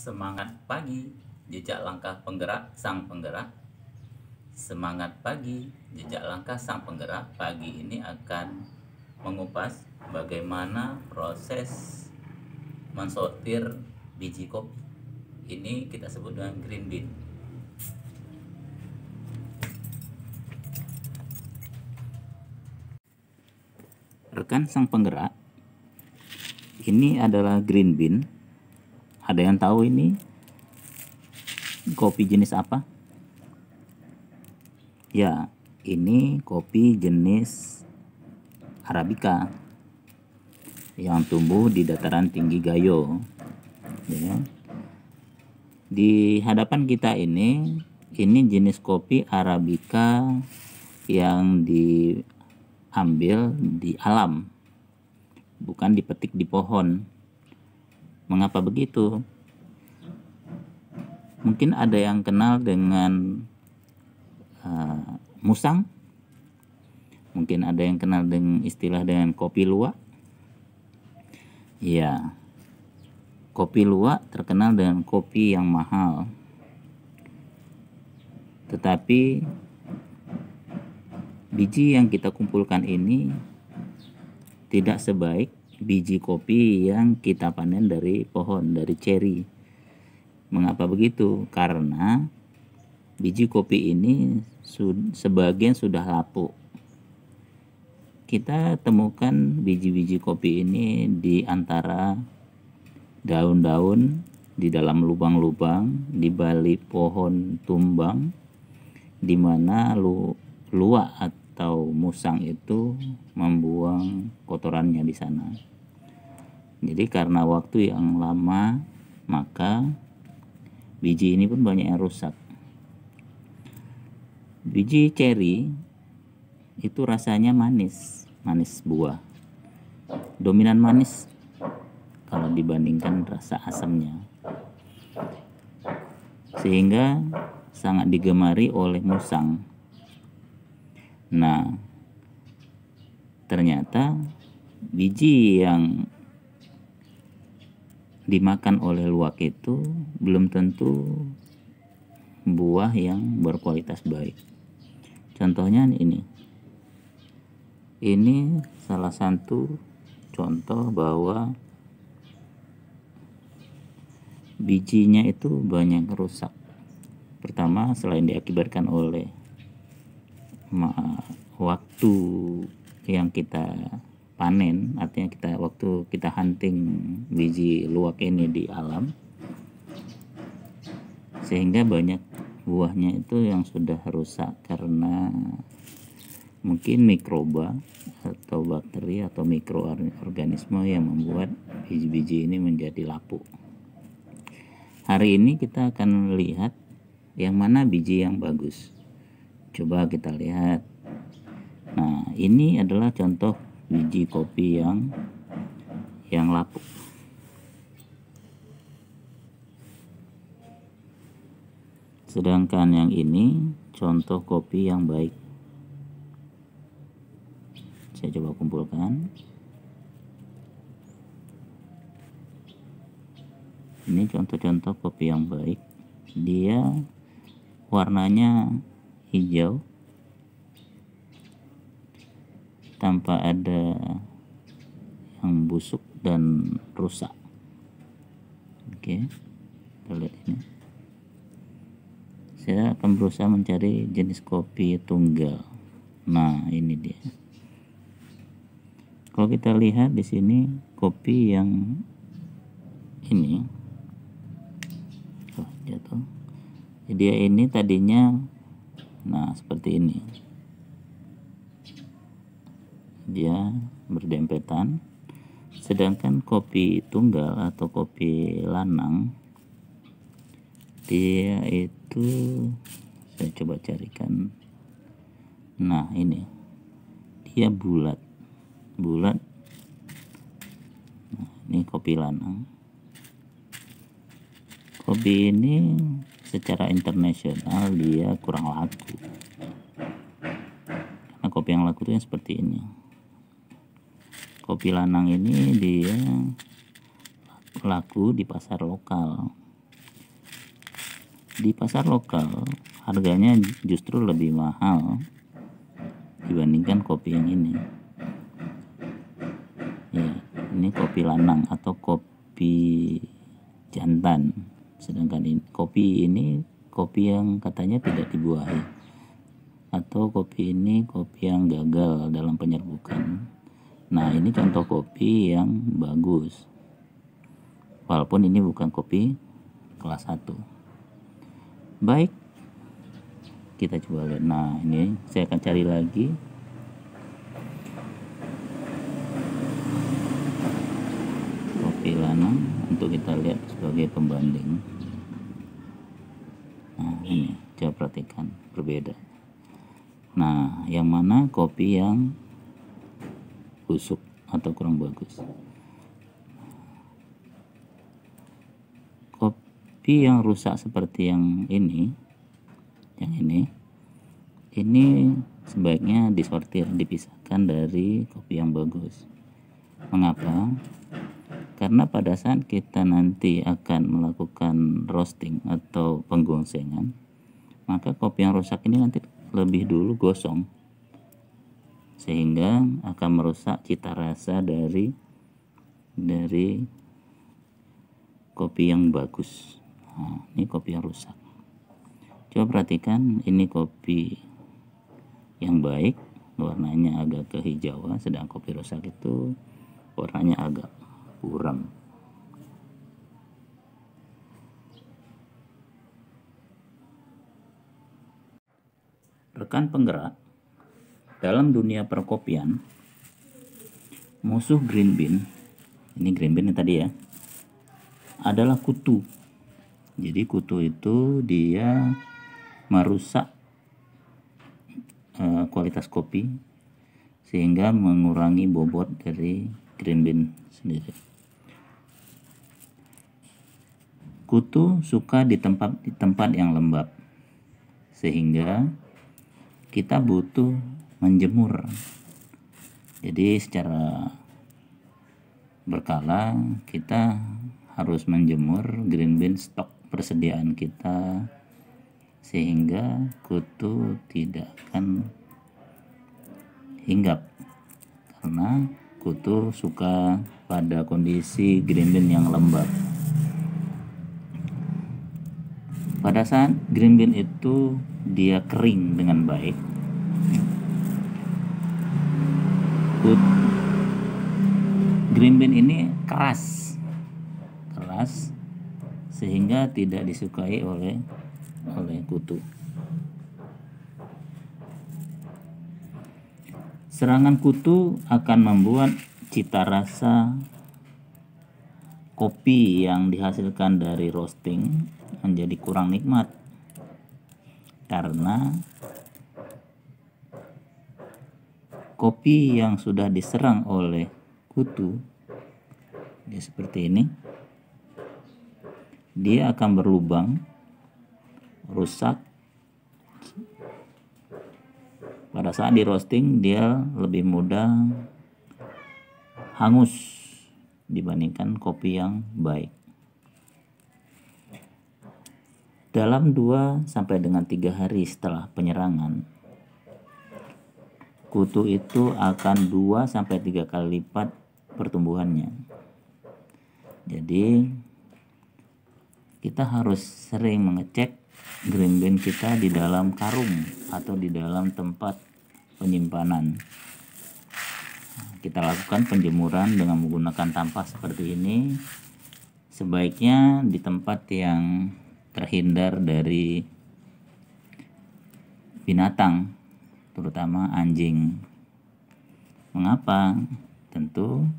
Semangat pagi, jejak langkah penggerak sang penggerak. Semangat pagi, jejak langkah sang penggerak. Pagi ini akan mengupas bagaimana proses mensortir biji kopi. Ini kita sebut dengan green bean. Rekan sang penggerak, ini adalah green bean. Ada yang tahu ini kopi jenis apa? Ya, ini kopi jenis Arabica yang tumbuh di dataran tinggi Gayo. Ya. Di hadapan kita ini jenis kopi Arabica yang diambil di alam, bukan dipetik di pohon. Mengapa begitu? Mungkin ada yang kenal dengan musang. Mungkin ada yang kenal dengan istilah dengan kopi luwak. Ya, kopi luwak terkenal dengan kopi yang mahal. Tetapi biji yang kita kumpulkan ini tidak sebaik biji kopi yang kita panen dari pohon, dari ceri. Mengapa begitu? Karena biji kopi ini sebagian sudah lapuk. Kita temukan biji-biji kopi ini di antara daun-daun, di dalam lubang-lubang, di balik pohon tumbang, di mana luwak atau musang itu membuang kotorannya di sana. Jadi karena waktu yang lama, maka biji ini pun banyak yang rusak. Biji ceri itu rasanya manis buah. Dominan manis kalau dibandingkan rasa asamnya. Sehingga sangat digemari oleh musang. Nah, ternyata biji yang dimakan oleh luwak itu belum tentu buah yang berkualitas baik. Contohnya ini salah satu contoh bahwa bijinya itu banyak rusak. Pertama, selain diakibatkan oleh waktu yang kita panen, artinya waktu kita hunting biji luwak ini di alam, sehingga banyak buahnya itu yang sudah rusak karena mungkin mikroba atau bakteri atau mikroorganisme yang membuat biji-biji ini menjadi lapuk. Hari ini kita akan melihat yang mana biji yang bagus. Coba kita lihat. Nah, ini adalah contoh biji kopi yang lapuk. Sedangkan yang ini contoh kopi yang baik. Saya coba kumpulkan. Ini contoh-contoh kopi yang baik. Dia warnanya hijau, tanpa ada yang busuk dan rusak. Oke, kita lihat ini. Saya akan berusaha mencari jenis kopi tunggal. Nah, ini dia. Kalau kita lihat di sini kopi yang ini, jatuh. Dia ini tadinya, nah seperti ini. Dia berdempetan, sedangkan kopi tunggal atau kopi lanang dia itu, saya coba carikan. Nah, ini dia bulat. Nah, ini kopi lanang. Kopi ini secara internasional dia kurang laku, karena kopi yang laku itu yang seperti ini. Kopi lanang ini dia laku di pasar lokal. Di pasar lokal harganya justru lebih mahal dibandingkan kopi yang ini. Ya, ini kopi lanang atau kopi jantan. Sedangkan kopi ini kopi yang katanya tidak dibuahi, atau kopi ini kopi yang gagal dalam penyerbukan. Nah, ini contoh kopi yang bagus, walaupun ini bukan kopi kelas 1. Baik, kita coba lihat. Nah, ini saya akan cari lagi. Kopi lanang untuk kita lihat sebagai pembanding. Nah, ini coba perhatikan, berbeda. Nah, yang mana kopi yang busuk atau kurang bagus? Kopi yang rusak seperti yang ini sebaiknya disortir, dipisahkan dari kopi yang bagus. Mengapa? Karena pada saat kita nanti akan melakukan roasting atau penggongsengan, maka kopi yang rusak ini nanti lebih dulu gosong, sehingga akan merusak cita rasa dari kopi yang bagus. Nah, ini kopi yang rusak. Coba perhatikan, ini kopi yang baik warnanya agak kehijauan, sedang kopi rusak itu warnanya agak buram. Rekan penggerak, dalam dunia perkopian, musuh green bean, ini green bean yang tadi ya, adalah kutu. Jadi kutu itu dia merusak kualitas kopi sehingga mengurangi bobot dari green bean sendiri. Kutu suka di tempat yang lembab, sehingga kita butuh menjemur. Jadi secara berkala kita harus menjemur green bean stok persediaan kita, sehingga kutu tidak akan hinggap, karena kutu suka pada kondisi green bean yang lembab. Pada saat green bean itu dia kering dengan baik, green bean ini keras sehingga tidak disukai oleh kutu. Serangan kutu akan membuat cita rasa kopi yang dihasilkan dari roasting menjadi kurang nikmat, karena kopi yang sudah diserang oleh kutu, dia seperti ini, dia akan berlubang, rusak. Pada saat di roasting dia lebih mudah hangus dibandingkan kopi yang baik. Dalam 2 sampai dengan 3 hari setelah penyerangan, kutu itu akan 2 sampai 3 kali lipat pertumbuhannya. Jadi kita harus sering mengecek green bean kita di dalam karung atau di dalam tempat penyimpanan. Kita lakukan penjemuran dengan menggunakan tampah seperti ini, sebaiknya di tempat yang terhindar dari binatang, terutama anjing. Mengapa? Tentu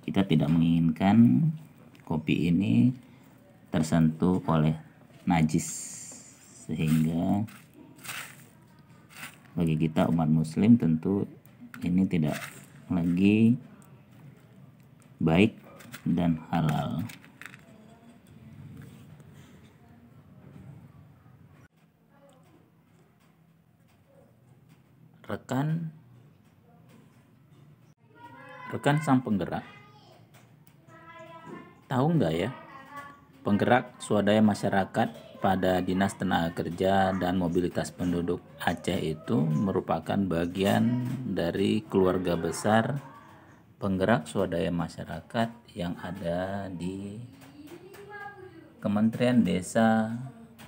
kita tidak menginginkan kopi ini tersentuh oleh najis, sehingga bagi kita umat muslim tentu ini tidak lagi baik dan halal. Rekan sang penggerak, tahu nggak ya, penggerak swadaya masyarakat pada Dinas Tenaga Kerja dan Mobilitas Penduduk Aceh itu merupakan bagian dari keluarga besar penggerak swadaya masyarakat yang ada di Kementerian Desa,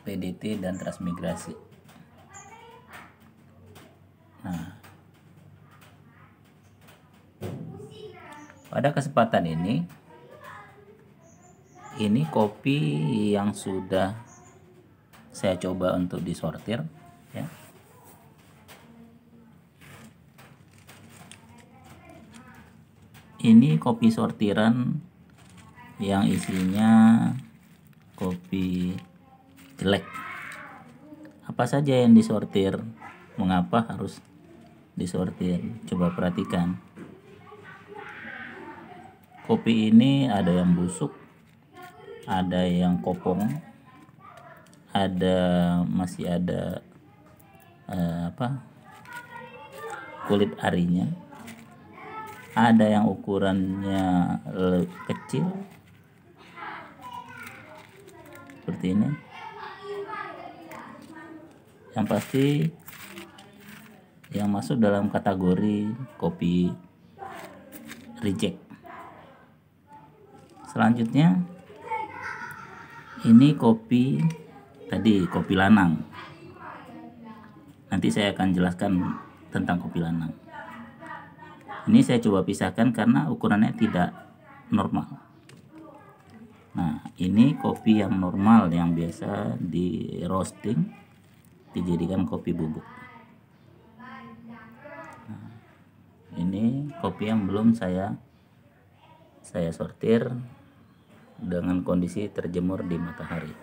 PDT, dan Transmigrasi. Nah, pada kesempatan ini kopi yang sudah saya coba untuk disortir, ya. Ini kopi sortiran yang isinya kopi jelek. Apa saja yang disortir? Mengapa harus disortir? Coba perhatikan. Kopi ini ada yang busuk, ada yang kopong, masih ada kulit arinya, ada yang ukurannya kecil seperti ini. Yang pasti yang masuk dalam kategori kopi reject. Selanjutnya ini kopi lanang. Nanti saya akan jelaskan tentang kopi lanang. Ini saya coba pisahkan karena ukurannya tidak normal. Nah, ini kopi yang normal yang biasa di roasting, dijadikan kopi bubuk. Nah, ini kopi yang belum saya sortir dengan kondisi terjemur di matahari.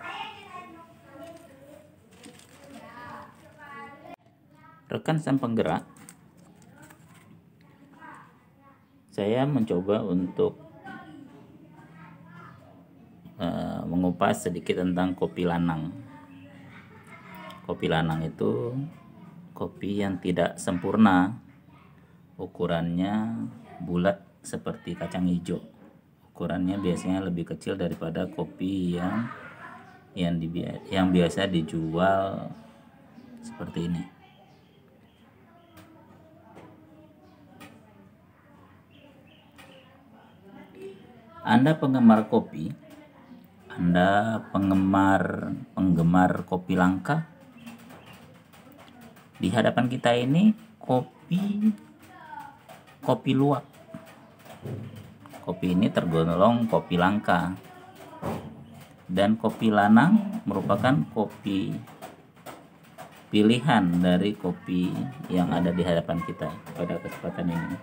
Rekan sang penggerak, saya mencoba untuk mengupas sedikit tentang kopi lanang. Kopi lanang itu kopi yang tidak sempurna, ukurannya bulat seperti kacang hijau. Ukurannya biasanya lebih kecil daripada kopi yang biasa dijual seperti ini. Anda penggemar kopi, Anda penggemar kopi langka. Di hadapan kita ini kopi luwak. Kopi ini tergolong kopi langka. Dan kopi lanang merupakan kopi pilihan dari kopi yang ada di hadapan kita pada kesempatan ini.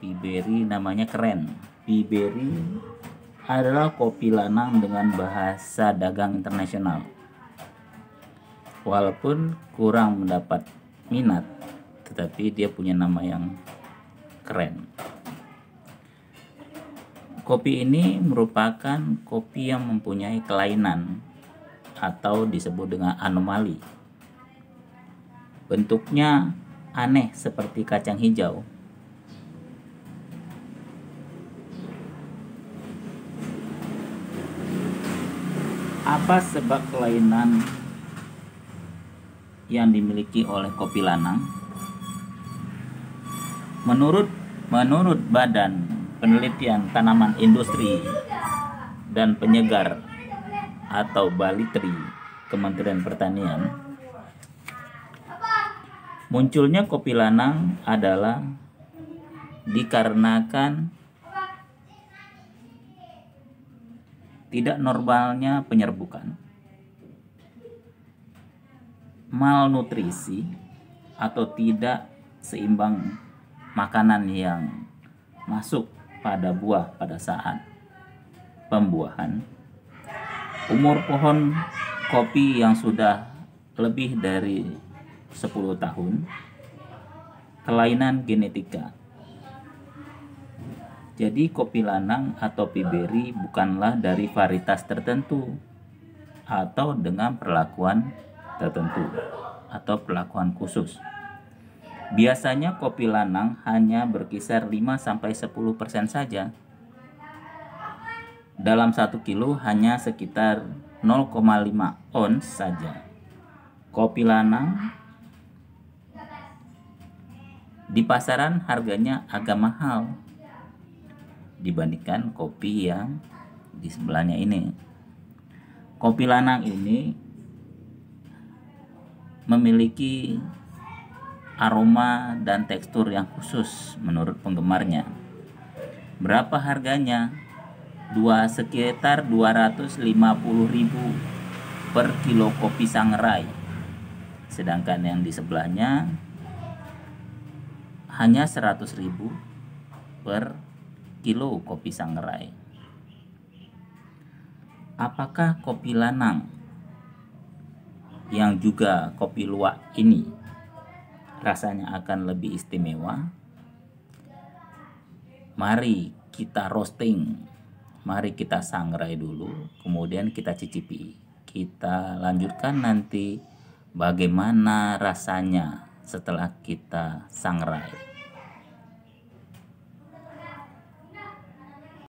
Piberi namanya keren. Piberi adalah kopi lanang dengan bahasa dagang internasional. Walaupun kurang mendapat minat, tetapi dia punya nama yang keren. Kopi ini merupakan kopi yang mempunyai kelainan atau disebut dengan anomali. Bentuknya aneh seperti kacang hijau. Apa sebab kelainan yang dimiliki oleh kopi lanang? Menurut Badan Penelitian Tanaman Industri dan Penyegar atau Balitri Kementerian Pertanian, munculnya kopi lanang adalah dikarenakan tidak normalnya penyerbukan, malnutrisi atau tidak seimbang makanan yang masuk pada buah pada saat pembuahan, umur pohon kopi yang sudah lebih dari 10 tahun, kelainan genetika. Jadi kopi lanang atau piberi bukanlah dari varietas tertentu atau dengan perlakuan tertentu atau perlakuan khusus. Biasanya kopi lanang hanya berkisar 5-10% saja. dalam 1 kilo hanya sekitar 0,5 ons saja. Kopi Lanang di pasaran harganya agak mahal dibandingkan kopi yang di sebelahnya ini. Kopi Lanang ini memiliki aroma dan tekstur yang khusus menurut penggemarnya. Berapa harganya? Sekitar 250.000 per kilo kopi Sangrai. Sedangkan yang di sebelahnya hanya 100.000 per kilo kopi Sangrai. Apakah kopi Lanang yang juga kopi luwak ini rasanya akan lebih istimewa? Mari kita roasting, mari kita sangrai dulu, kemudian kita cicipi. Kita lanjutkan nanti bagaimana rasanya setelah kita sangrai.